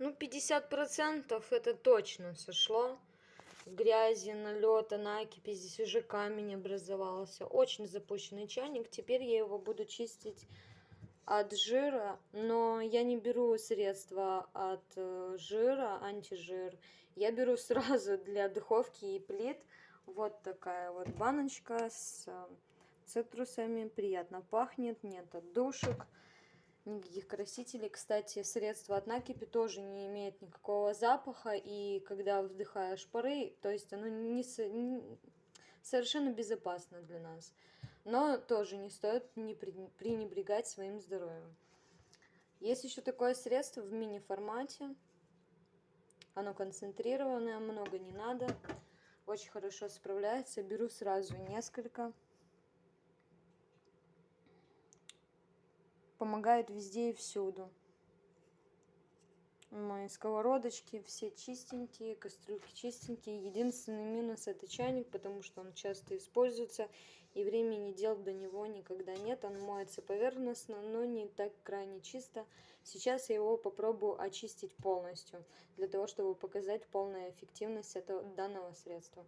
Ну, 50% это точно сошло. Грязи, налета, накипи, здесь уже камень образовался. Очень запущенный чайник. Теперь я его буду чистить от жира, но я не беру средства от жира, антижир. Я беру сразу для духовки и плит. Вот такая вот баночка с цитрусами. Приятно пахнет, нет отдушек, никаких красителей. Кстати, средство от накипи тоже не имеет никакого запаха, и когда вдыхаешь пары, то есть оно совершенно безопасно для нас. Но тоже не стоит не пренебрегать своим здоровьем. Есть еще такое средство в мини-формате. Оно концентрированное, много не надо. Очень хорошо справляется. Беру сразу несколько. Помогает везде и всюду. Мои сковородочки все чистенькие, кастрюльки чистенькие. Единственный минус — это чайник, потому что он часто используется, и времени дел до него никогда нет. Он моется поверхностно, но не так крайне чисто. Сейчас я его попробую очистить полностью, для того, чтобы показать полную эффективность данного средства.